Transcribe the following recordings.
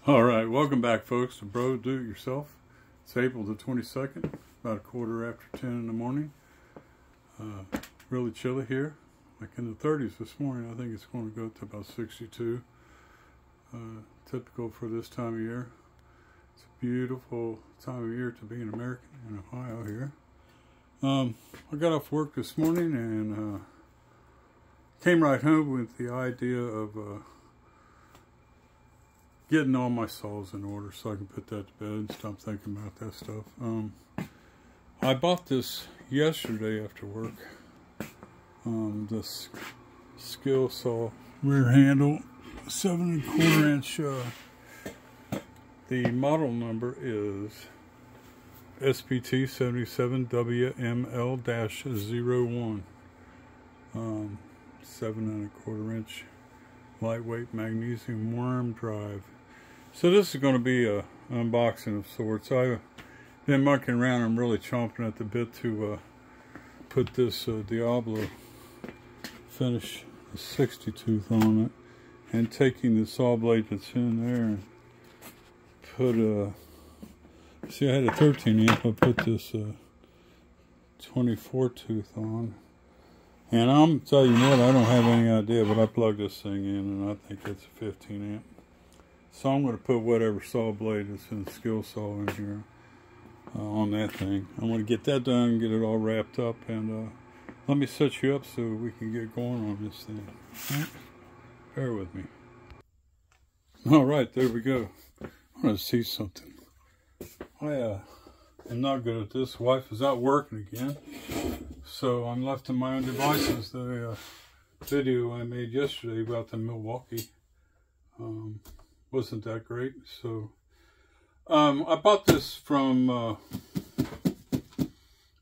All right, welcome back, folks, to Bro Do It Yourself. It's April the 22nd, about 1:15 in the morning. Really chilly here, like in the 30s this morning. I think it's going to go to about 62. Typical for this time of year. It's a beautiful time of year to be an American in Ohio here. I got off work this morning and came right home with the idea of getting all my saws in order so I can put that to bed and stop thinking about that stuff. I bought this yesterday after work. This Skilsaw rear handle, 7 1/4 inch. The model number is SPT77WML-01. 7 1/4 inch lightweight magnesium worm drive. So this is going to be an unboxing of sorts. I've been monkeying around. I'm really chomping at the bit to put this Diablo finish, the 60 tooth on it, and taking the saw blade that's in there and put see, I had a 13 amp. I put this 24 tooth on, and I'm telling you what, I don't have any idea, but I plugged this thing in and I think it's a 15 amp. So I'm going to put whatever saw blade is in Skilsaw in here on that thing. I'm going to get that done, get it all wrapped up, and let me set you up so we can get going on this thing. Right? Bear with me. All right, there we go. I want to see something. I am not good at this. Wife is out working again, so I'm left to my own devices. The video I made yesterday about the Milwaukee wasn't that great, so I bought this from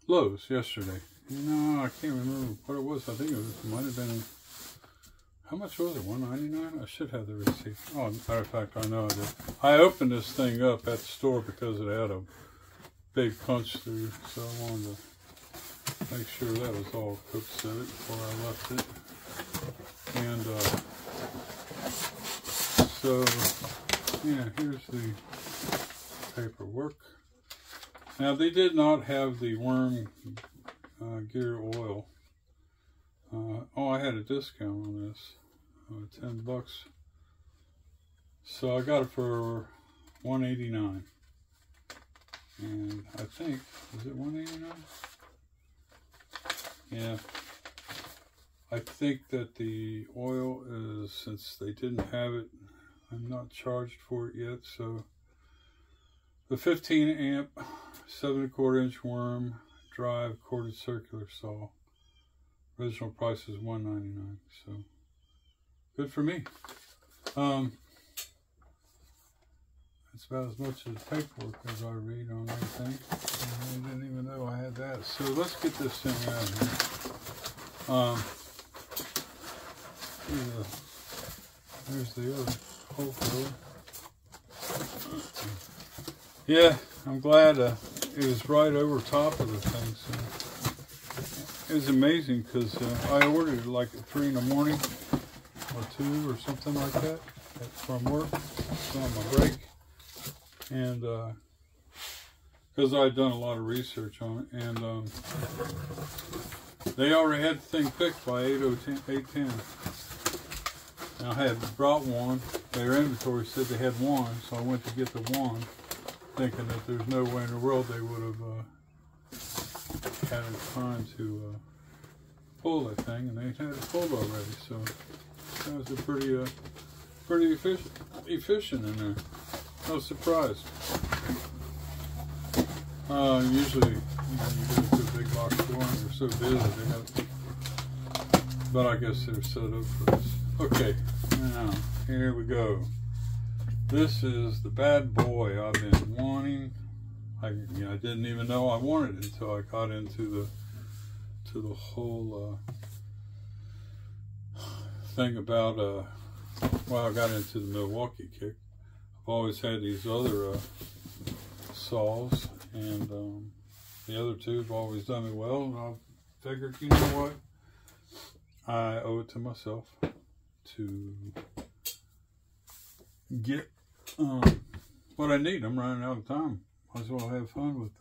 Lowe's yesterday. No, I can't remember what it was. I think it might have been, how much was it, $1.99? I should have the receipt. Oh, matter of fact, I know I did. I opened this thing up at the store because it had a big punch through, so I wanted to make sure that was all copacetic before I left it. And so, yeah, here's the paperwork. Now, they did not have the worm gear oil. Oh, I had a discount on this, $10. So I got it for $1.89. And I think, is it $1.89? Yeah. I think that the oil is, since they didn't have it, I'm not charged for it yet. So the 15 amp, 7 1/4 inch worm drive corded circular saw. Original price is $1.99. So good for me. That's about as much of the paperwork as I read on everything. I didn't even know I had that. So let's get this thing out here. There's the other hole filler. Yeah, I'm glad it was right over top of the thing. So it was amazing because I ordered it like at 3 in the morning or 2 or something like that from work. So on my break. And because I had done a lot of research on it, and they already had the thing picked by 8:10. And I had brought one. Their inventory said they had one, so I went to get the one, thinking that there's no way in the world they would have had time to pull that thing, and they had it pulled already. So that was a pretty efficient in there. I was surprised. Usually, you go to a big box store and they're so busy they have, but I guess they're set up for this. Okay, now here we go. This is the bad boy I've been wanting. I didn't even know I wanted it until I got into the whole thing about well, I got into the Milwaukee kick. I've always had these other saws, and the other two have always done me well, and I figured, you know what, I owe it to myself to get what I need. I'm running out of time. Might as well have fun with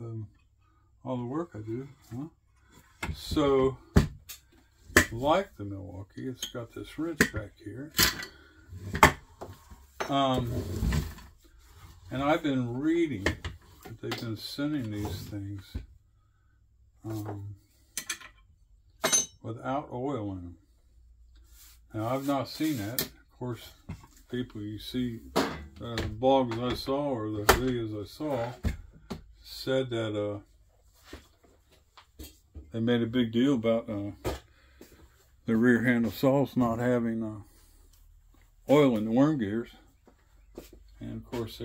all the work I do, huh? So, like the Milwaukee, it's got this wrench back here. And I've been reading that they've been sending these things without oil in them. Now, I've not seen that. Of course, people you see, the blogs I saw or the videos I saw said that they made a big deal about the rear handle saws not having oil in the worm gears. And of course,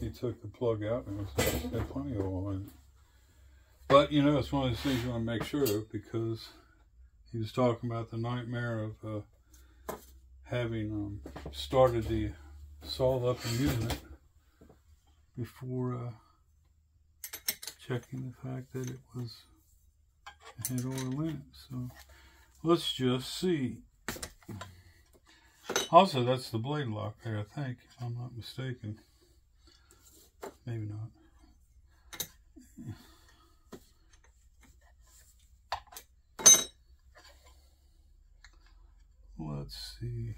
he took the plug out and it had plenty of oil in it. But you know, it's one of those things you want to make sure of, because he was talking about the nightmare of having started the saw up and using it before checking the fact that it had oil in it. So let's just see. Also, that's the blade lock there, I think, if I'm not mistaken. Maybe not. Let's see.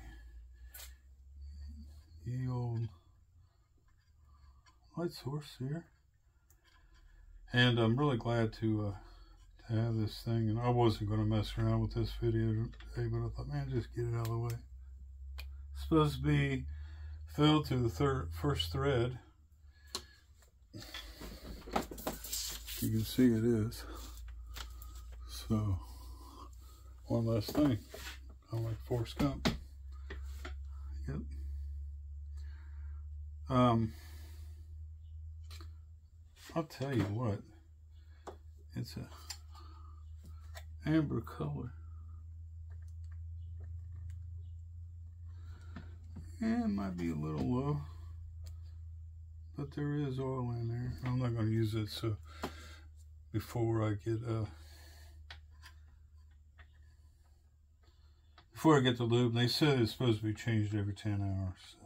The old light source here. And I'm really glad to have this thing. And I wasn't going to mess around with this video today, but I thought, man, just get it out of the way. It's supposed to be filled to the first thread. You can see it is. So, one last thing. I like Forrest Gump. Yep. I'll tell you what. It's a amber color. Yeah, it might be a little low, but there is oil in there. I'm not going to use it, so before I get the lube, they said it's supposed to be changed every 10 hours. So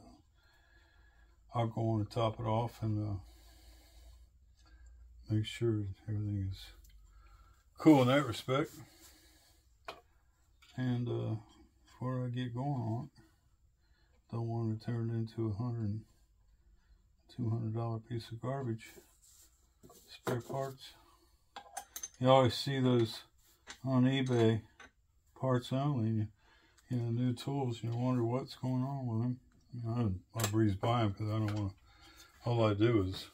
I'll go on and top it off and make sure everything is cool in that respect. And before I get going on it, don't want to turn it into $200 piece of garbage. Spare parts. You always see those on eBay, parts only. You know, new tools. You wonder what's going on with them. You know, I breeze by them because I don't want to. All I do is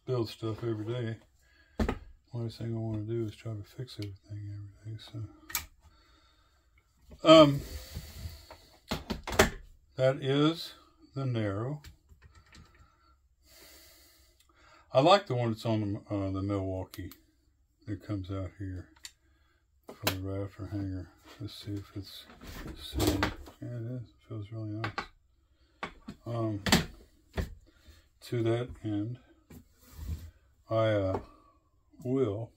build stuff every day. The only thing I want to do is try to fix everything every day. So, that is the Narrow. I like the one that's on the Milwaukee that comes out here for the rafter hanger. Let's see if it's sitting. Yeah, it is. It feels really nice. To that end, I will.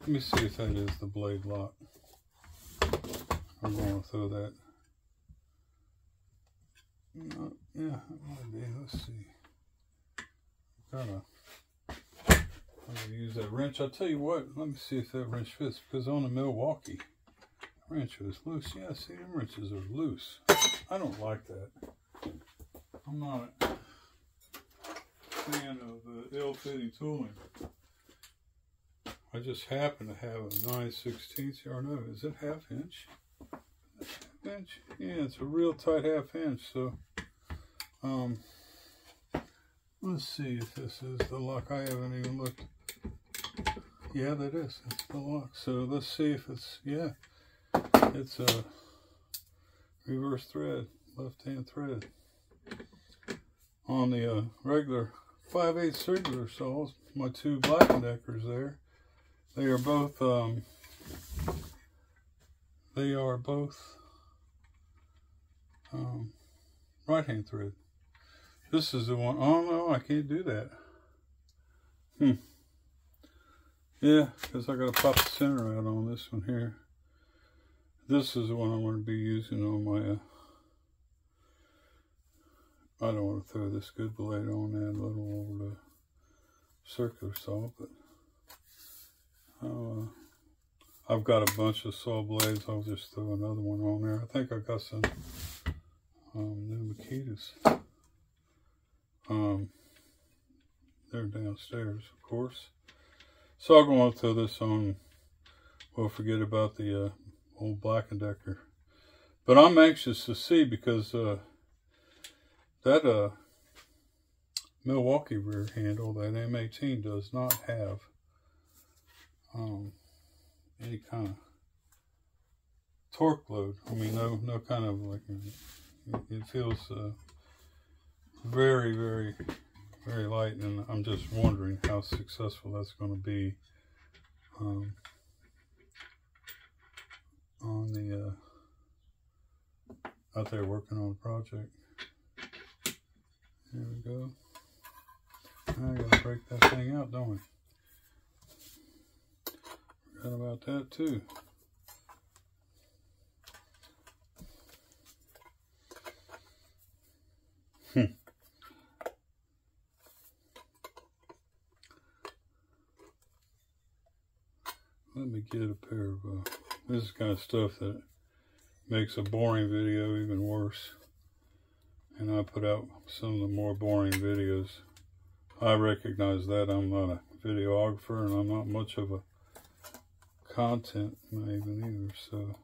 Let me see if that is the blade lock. I'm going to throw that. Yeah, it might be. Let's see. I'm gonna use that wrench. I'll tell you what. Let me see if that wrench fits, because on the Milwaukee, the wrench was loose. Yeah, see, them wrenches are loose. I don't like that. I'm not a fan of ill-fitting tooling. I just happen to have a 9/16, or no, is it ½ inch? ½ inch? Yeah, it's a real tight ½ inch. So, let's see if this is the lock. I haven't even looked. Yeah, that is. It's the lock. So let's see if it's, yeah, it's a reverse thread, left-hand thread. On the regular 5/8 circular saws, my two Black & Deckers there, they are both right-hand thread. This is the one. Oh no, I can't do that. Yeah, because I got to pop the center out on this one here. This is the one I'm going to be using on my I don't want to throw this good blade on that little old circular saw, but I've got a bunch of saw blades. I'll just throw another one on there. I think I got some new Makitas. They're downstairs, of course. So I'm going to throw this on. We'll forget about the old Black & Decker. But I'm anxious to see, because that Milwaukee rear handle, that M18, does not have any kind of torque load. I mean, no kind of like, it feels very, very, very light, and I'm just wondering how successful that's going to be on the out there working on the project. There we go. Now I gotta break that thing out, don't we? Forgot about that too. Let me get a pair of, this is the kind of stuff that makes a boring video even worse. And I put out some of the more boring videos. I recognize that. I'm not a videographer, and I'm not much of a content maven either. So,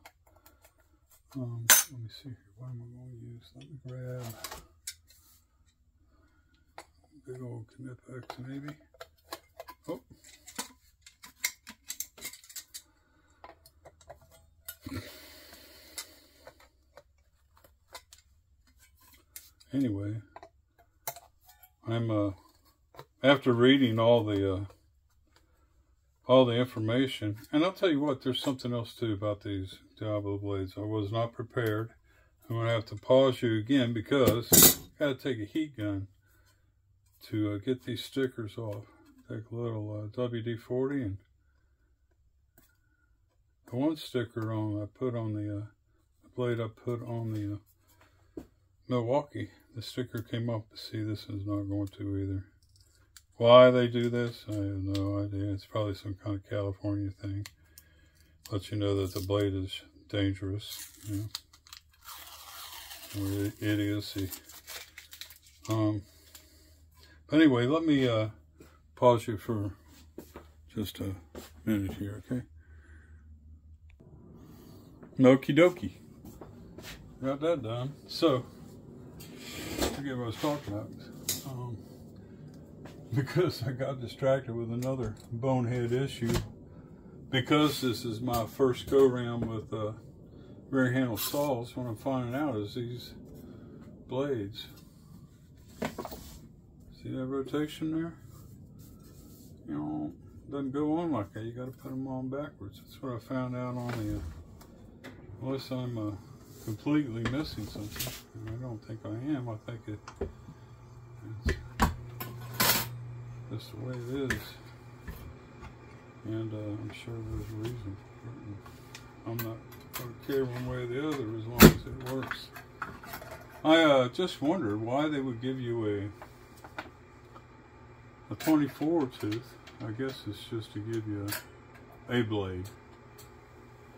let me see here. What am I going to use? Let me grab a big old Knipex maybe. Oh. Anyway, I'm after reading all the information, and I'll tell you what, there's something else too about these Diablo blades. I was not prepared. I'm gonna have to pause you again, because I gotta take a heat gun to get these stickers off. Take a little WD-40, and the one sticker I put on the blade I put on the Milwaukee, the sticker came off. See, this is not going to either. Why they do this, I have no idea. It's probably some kind of California thing. Let you know that the blade is dangerous, you know, or idiocy. But anyway, let me pause you for just a minute here, okay? Okie dokie. Got that done. So, forget what I was talking about. Because I got distracted with another bonehead issue. Because this is my first go around with rear handle saws, what I'm finding out is these blades. See that rotation there? You know, doesn't go on like that. You got to put them on backwards. That's what I found out on the. Unless I'm completely missing something. And I don't think I am. I think it's just the way it is. And I'm sure there's a reason for it. And I'm not going to care one way or the other as long as it works. I just wondered why they would give you a 24 tooth. I guess it's just to give you a blade.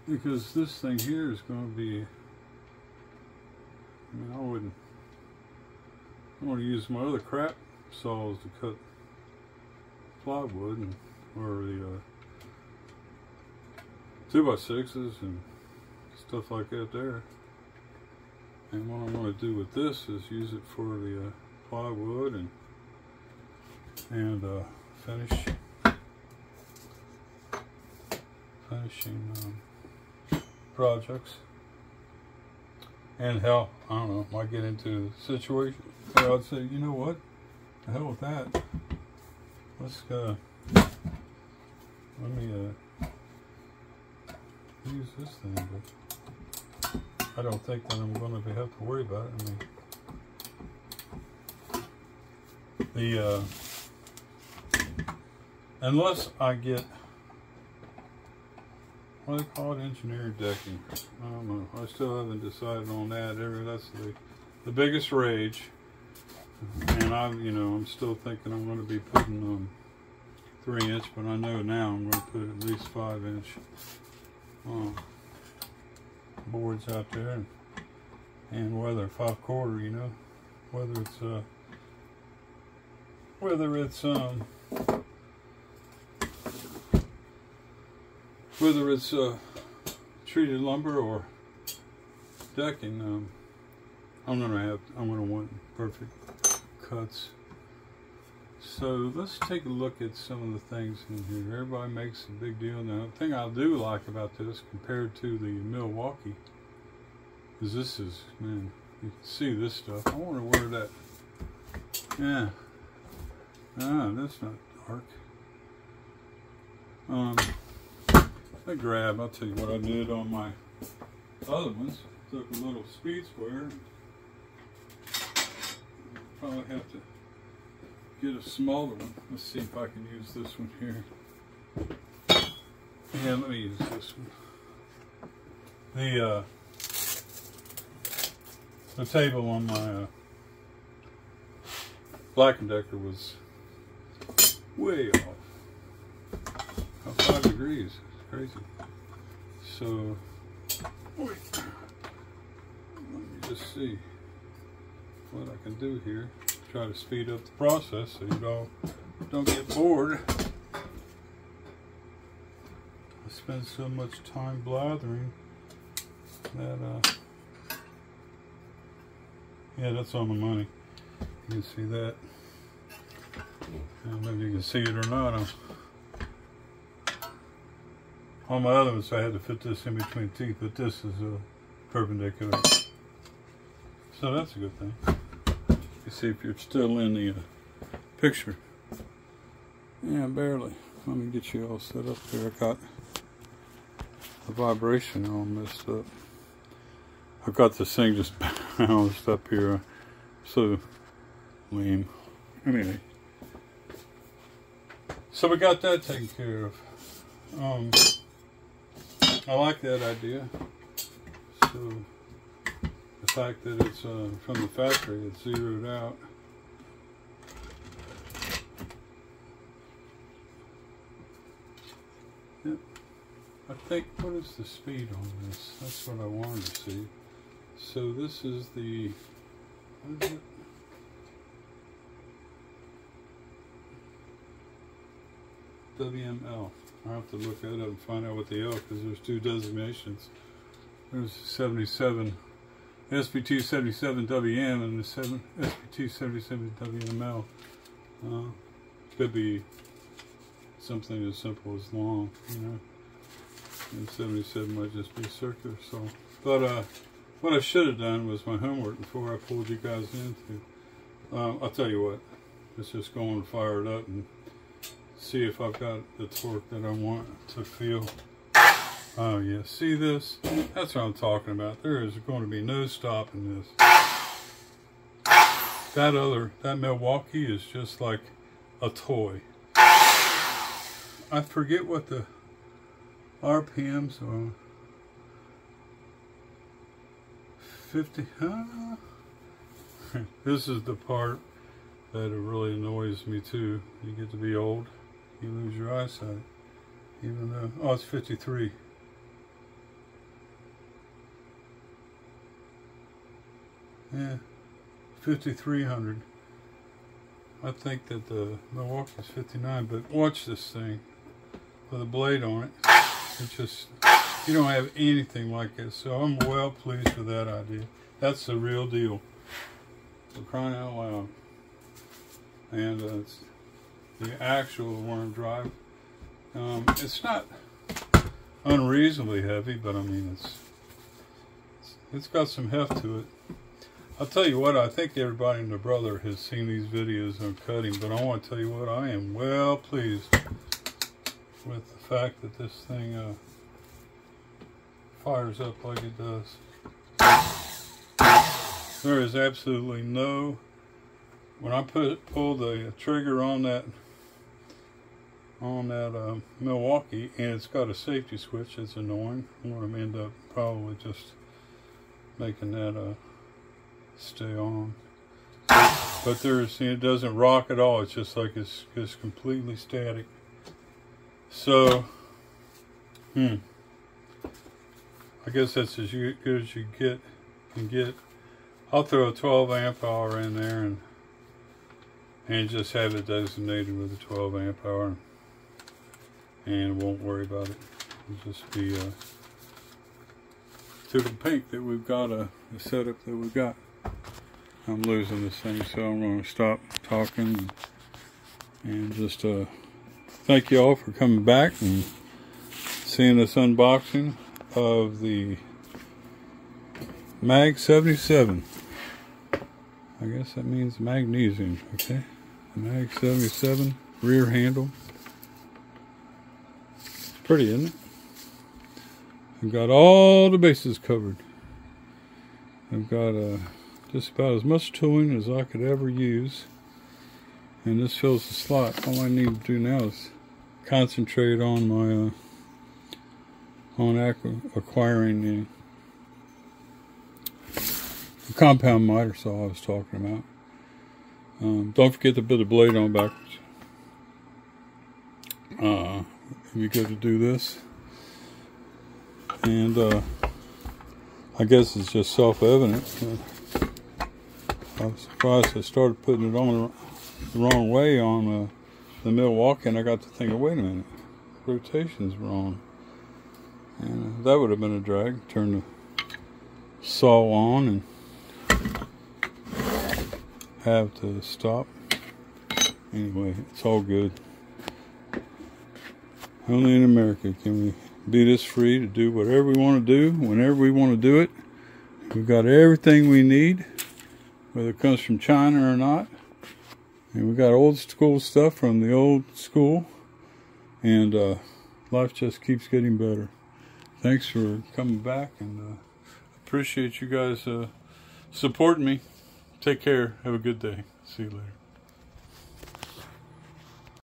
Because this thing here is going to be, I mean, I want to use my other crap saws to cut plywood and, or the 2x6s and stuff like that there. And what I'm going to do with this is use it for the plywood and finishing projects. And hell, I don't know, might get into a situation where I'd say, you know what, the hell with that. Let's let me use this thing, but I don't think that I'm going to have to worry about it. I mean, unless I get, what do they call it, engineered decking? I don't know. I still haven't decided on that. That's the biggest rage. And I'm still thinking I'm going to be putting 3-inch, but I know now I'm going to put at least 5-inch boards out there, and whether 5/4, whether it's treated lumber or decking, I'm gonna want perfect cuts. So let's take a look at some of the things in here. Everybody makes a big deal. Now, the thing I do like about this compared to the Milwaukee is this is, man, you can see this stuff. I wonder where that, yeah, that's not dark. I'll tell you what I did on my other ones. Took a little speed square. Probably have to get a smaller one. Let's see if I can use this one here. Yeah, let me use this one. The table on my Black & Decker was way off. 5 degrees. It's crazy. So, wait. Let me just see what I can do here. Try to speed up the process so you don't get bored. I spend so much time blathering that yeah, that's on the money. You can see that. I don't know if you can see it or not. On my other ones I had to fit this in between teeth, but this is perpendicular. So that's a good thing. You see if you're still in the picture. Yeah, barely. Let me get you all set up here. I got the vibration all messed up. I've got this thing just bounced up here. So lame. Anyway. So we got that taken care of. I like that idea. So the fact that it's from the factory, it's zeroed out. Yep. I think, what is the speed on this? That's what I wanted to see. So this is the, what is it? WML. I'll have to look that up and find out what the L, because there's 2 designations. There's 77, SPT77 WM and the SPT77 WML. Could be something as simple as long, And 77 might just be circular. So, but what I should have done was my homework before I pulled you guys into. I'll tell you what. Let's just go and fire it up and see if I've got the torque that I want to feel. Oh yeah, see this? That's what I'm talking about. There is going to be no stopping this. That Milwaukee is just like a toy. I forget what the RPMs are. 50, huh? This is the part that it really annoys me too. You get to be old, you lose your eyesight. Even though, oh, it's 53. Yeah, 5,300. I think that the Milwaukee's 59, but watch this thing with a blade on it. It's just, you don't have anything like this. So I'm well pleased with that idea. That's the real deal. For crying out loud. And it's the actual worm drive. It's not unreasonably heavy, but I mean it's got some heft to it. I'll tell you what, I think everybody and their brother has seen these videos on cutting, but I want to tell you what, I am well pleased with the fact that this thing fires up like it does. There is absolutely no, when I pull the trigger on that Milwaukee, and it's got a safety switch, it's annoying. I'm going to end up probably just making that stay on. But there's, it doesn't rock at all. It's just like it's completely static. So, I guess that's as good as you can get. I'll throw a 12 amp hour in there and just have it designated with a 12 amp hour, and won't worry about it. It'll just be typical pink that we've got, the setup that we've got. I'm losing this thing, so I'm going to stop talking and just thank you all for coming back and seeing this unboxing of the MAG77. I guess that means magnesium, okay? The MAG77 rear handle. It's pretty, isn't it? I've got all the bases covered. I've got just about as much tooling as I could ever use. And this fills the slot. All I need to do now is concentrate on my acquiring the compound miter saw I was talking about. Don't forget to put the blade on backwards. If you go to do this. And I guess it's just self-evident. I was surprised I started putting it on the wrong way on the Milwaukee, and I got to thinking, wait a minute, rotation's wrong. And that would have been a drag. Turn the saw on and have to stop. Anyway, it's all good. Only in America can we be this free to do whatever we want to do, whenever we want to do it. We've got everything we need, whether it comes from China or not. And we got old school stuff from the old school. And life just keeps getting better. Thanks for coming back, and appreciate you guys supporting me. Take care. Have a good day. See you later.